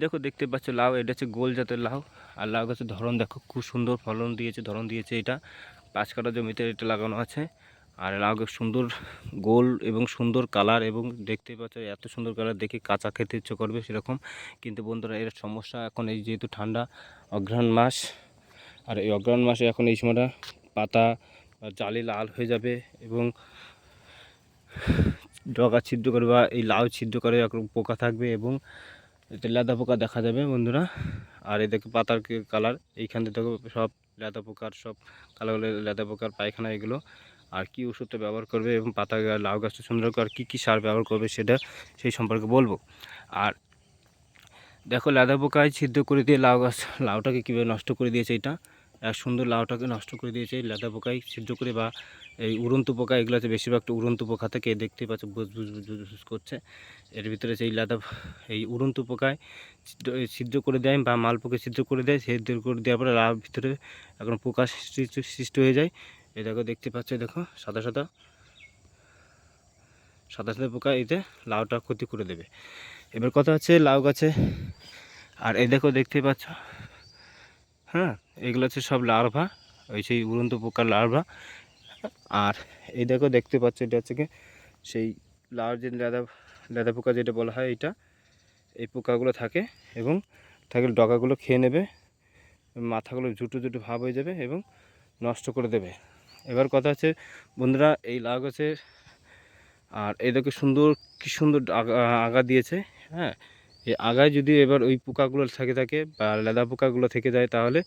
দেখো দেখতে পাচ্ছ লাউ, এটা হচ্ছে গোল জাতের লাউ। আর লাউ গাছের ধরন দেখো, খুব সুন্দর ফলন দিয়েছে, ধরন দিয়েছে। এটা 5 কাঠা জমিতে এটা লাগানো আছে। আর লাউ গাছ সুন্দর গোল এবং সুন্দর কালার, এবং দেখতে পাচ্ছ এত সুন্দর কালার দেখে কাঁচা খেতে ইচ্ছে করবে সেরকম। কিন্তু বন্ধুরা এর সমস্যা এখন, এই যেহেতু ঠান্ডা অঘ্রাণ মাস, আর এই অঘ্রাণ মাসে এখন এই সময়টা পাতা জালি লাল হয়ে যাবে এবং ডগা ছিদ্র করে বা এই লাউ ছিদ্র করে পোকা থাকবে এবং এতে লেদা পোকা দেখা যাবে বন্ধুরা। আর এই দেখো পাতার কালার, এইখানে দেখো সব লেদা পোকার সব কালো লেদা পোকার পায়খানা এগুলো। আর কি ওষুধটা ব্যবহার করবে এবং পাতা লাউ গাছটা সুন্দর করে কী কী সার ব্যবহার করবে সেটা সেই সম্পর্কে বলবো। আর দেখো লেদা পোকায় ছিদ্র করে দিয়ে লাউটাকে কীভাবে নষ্ট করে দিয়েছে। এটা এক সুন্দর লাউটাকে নষ্ট করে দিয়েছে এই লেদা পোকায় ছিদ্র করে, বা এই উড়ন্ত পোকা, এগুলোতে বেশিরভাগ উড়ন্ত পোকা থেকে দেখতে পাচ্ছ বুঝ বুঝ বুঝ বুঝ করছে। এর ভিতরে সেই এই উড়ন্ত পোকায় ছিদ্র করে দেয় বা মাল পোকা ছিদ্র করে দেয়। ছিদ্র করে দেওয়ার পরে লাউর ভিতরে এখন পোকা সৃষ্টি হয়ে যায়। এই দেখো দেখতে পাচ্ছ, দেখো সাদা সাদা সাদা সাদা পোকা এতে লাউটা ক্ষতি করে দেবে। এবার কথা হচ্ছে লাউ গাছে, আর এই দেখো দেখতে পাচ্ছ, হ্যাঁ এগুলো হচ্ছে সব লার্ভা, ওই সেই উড়ন্ত পোকার লার্ভা। আর এই দেখো দেখতে পাচ্ছ, এটা হচ্ছে কি সেই লাউর যে লেদা পোকা যেটা বলা হয়, এটা এই পোকাগুলো থাকে এবং থাকলে ডগাগুলো খেয়ে নেবে, মাথাগুলো জুটো জুটো ভাব হয়ে যাবে এবং নষ্ট করে দেবে। এবার কথা হচ্ছে বন্ধুরা, এই লাউ গাছের, আর এই দেখো সুন্দর কি সুন্দর আগা দিয়েছে। হ্যাঁ, এই আগায় যদি এবার ওই পোকাগুলো থাকে বা লেদা পোকাগুলো থেকে যায়, তাহলে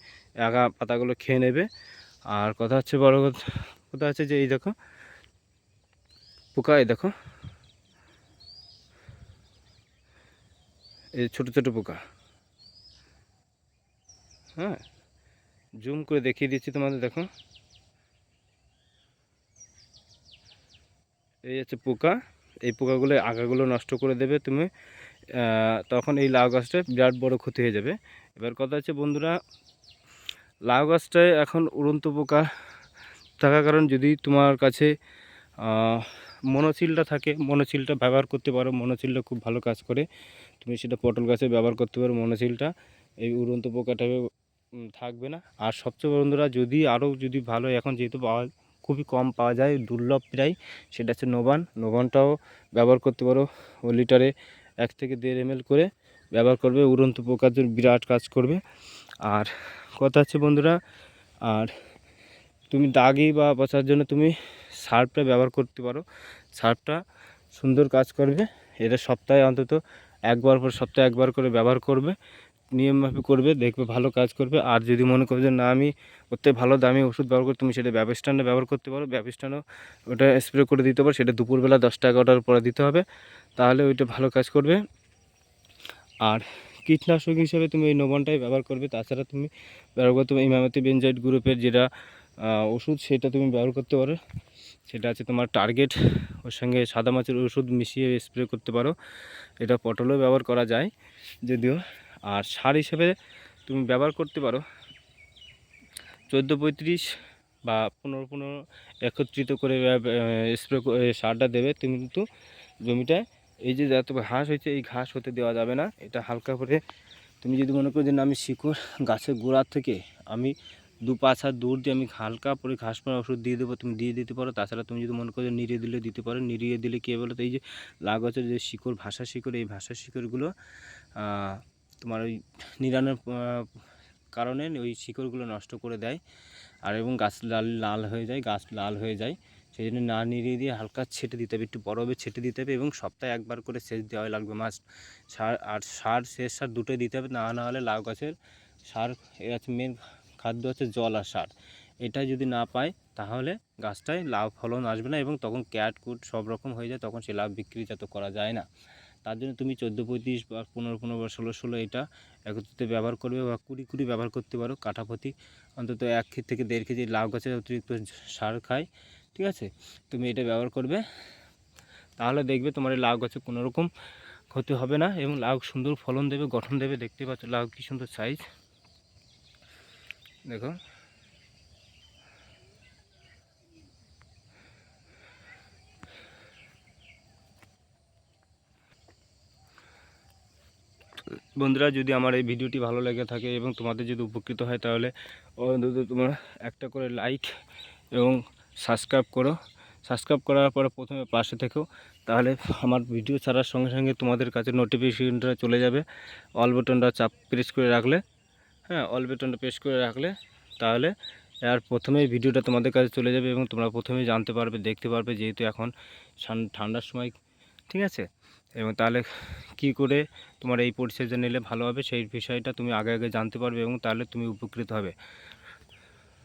আগা পাতাগুলো খেয়ে নেবে। আর কথা হচ্ছে বড় কথা হচ্ছে যে এই দেখো পোকা, এই দেখো এই ছোটো ছোটো পোকা, হ্যাঁ জুম করে দেখিয়ে দিচ্ছি তোমাদের, দেখো এই হচ্ছে পোকা। এই পোকাগুলো আগাগুলো নষ্ট করে দেবে তুমি, তখন এই লাউ গাছটা বিরাট বড় ক্ষতি হয়ে যাবে। এবার কথা হচ্ছে বন্ধুরা, লাউ গাছটায় এখন উড়ন্ত পোকা থাকার কারণ, যদি তোমার কাছে মনোচিলটা থাকে, মনোচিলটা ব্যবহার করতে পারো। মনোচিলটা খুব ভালো কাজ করে, তুমি সেটা পটল গাছে ব্যবহার করতে পারো মনোচিলটা, এই উড়ন্ত পোকাটাকে থাকবে না। আর সবচেয়ে বন্ধুরা, যদি আরও যদি ভালো, এখন যেহেতু খুবই কম পাওয়া যায়, দুর্লভ প্রায়, সেটা হচ্ছে নোভানটাও ব্যবহার করতে পারো। ও লিটারে 1 থেকে 1.5 ml করে ব্যবহার করবে, উড়ন্ত পোকার জন্য বিরাট কাজ করবে। আর কথা হচ্ছে বন্ধুরা, আর তুমি দাগি বা পচার জন্য তুমি সার্ফটা ব্যবহার করতে পারো। সার্ফটা সুন্দর কাজ করবে। এটা সপ্তাহে অন্তত সপ্তাহে একবার করে ব্যবহার করবে, নিয়মভাবে করবে, দেখবে ভালো কাজ করবে। আর যদি মনে করো যে না, আমি ওতে ভালো দামি ওষুধ ব্যবহার করি, তুমি সেটা ব্যাবিস্টানটা ব্যবহার করতে পারো। ব্যাবিস্টানও ওটা স্প্রে করে দিতে পারো, সেটা দুপুরবেলা 10টা-11টার পরে দিতে হবে, তাহলে ওইটা ভালো কাজ করবে। আর কীটনাশক হিসেবে তুমি এই নোভনটাই ব্যবহার করবে। তাছাড়া তুমি ব্যবহার করতে পারো ইমামেতি বেনজাইড গ্রুপের যেটা ওষুধ, সেটা তুমি ব্যবহার করতে পারো। সেটা আছে তোমার টার্গেট, ওর সঙ্গে সাদা মাছের ওষুধ মিশিয়ে স্প্রে করতে পারো। এটা পটলেও ব্যবহার করা যায় যদিও। আর সার হিসেবে তুমি ব্যবহার করতে পারো 14-35 বা 15-15 একত্রিত করে স্প্রে সারটা দেবে তুমি। কিন্তু জমিটায় এই যে যত ঘাস হয়েছে, এই ঘাস হতে দেওয়া যাবে না। এটা হালকা করে তুমি যদি মনে করো যে না, আমি শিকড় গাছের গোড়ার থেকে আমি 2-5 হাত দূর দিয়ে আমি হালকা করে ঘাস মারা ওষুধ দিয়ে দেবো, তুমি দিয়ে দিতে পারো। তাছাড়া তুমি যদি মনে করো যে নিড়িয়ে দিলে দিতে পারো। নিড়িয়ে দিলে কী বলো তো, এই যে লাউ গাছের যে শিকড়, ভাষা শিকড়, এই ভাষা শিকড়গুলো তোমার ওই নিড়ানোর কারণে ওই শিকড়গুলো নষ্ট করে দেয়। আর এবং গাছ লাল হয়ে যায়, গাছ লাল হয়ে যায়। সেই জন্য না নিড়িয়ে দিয়ে হালকা ছেটে দিতে হবে, একটু বড়ভাবে ছেটে দিতে হবে, এবং সপ্তাহে একবার করে সেচ দেওয়া লাগবে মাস্ট। সার শেষ সার দুটোই দিতে হবে, না হলে লাউ গাছের সার, এর হচ্ছে মেন খাদ্য হচ্ছে জল আর সার। এটা যদি না পায়, তাহলে গাছটায় লাউ ফলন আসবে না, এবং তখন ক্যাটকুট সব রকম হয়ে যায়, তখন সে লাভ বিক্রিজাত করা যায় না। তার জন্য তুমি 14-35 বা 15-15 বা 16-16 এটা একত্রিত ব্যবহার করবে, বা 20-20 ব্যবহার করতে পারো। কাঠাপ্রতি অন্তত 1 থেকে 1.5 কেজি লাউ গাছের অতিরিক্ত সার খায়, ঠিক আছে। তুমি এটা ব্যবহার করবে, তাহলে দেখবে তোমার এই লাউ গাছে কোনো রকম ক্ষতি হবে না, এবং লাউ সুন্দর ফলন দেবে, গঠন দেবে। দেখতে পাচ্ছ লাউ কি সুন্দর সাইজ, দেখো। বন্ধুরা, যদি আমার এই ভিডিওটি ভালো লেগে থাকে এবং তোমাদের যদি উপকৃত হয়, তাহলে অন্তত তোমরা একটা করে লাইক এবং সাবস্ক্রাইব করো। সাবস্ক্রাইব করার পরে প্রথমে পাশে থেকো, তাহলে আমার ভিডিও ছাড়ার সঙ্গে সঙ্গে তোমাদের কাছে নোটিফিকেশনটা চলে যাবে। অল বাটনটা প্রেস করে রাখলে, হ্যাঁ, অল বাটনটা প্রেস করে রাখলে তাহলে আর প্রথমেই ভিডিওটা তোমাদের কাছে চলে যাবে এবং তোমরা প্রথমেই জানতে পারবে, দেখতে পারবে, যেহেতু এখন ঠান্ডার সময়, ঠিক আছে। এবং তাহলে কি করে তোমার এই পরিচর্যা নিলে ভালো হবে সেই বিষয়টা তুমি আগে আগে জানতে পারবে এবং তাহলে তুমি উপকৃত হবে।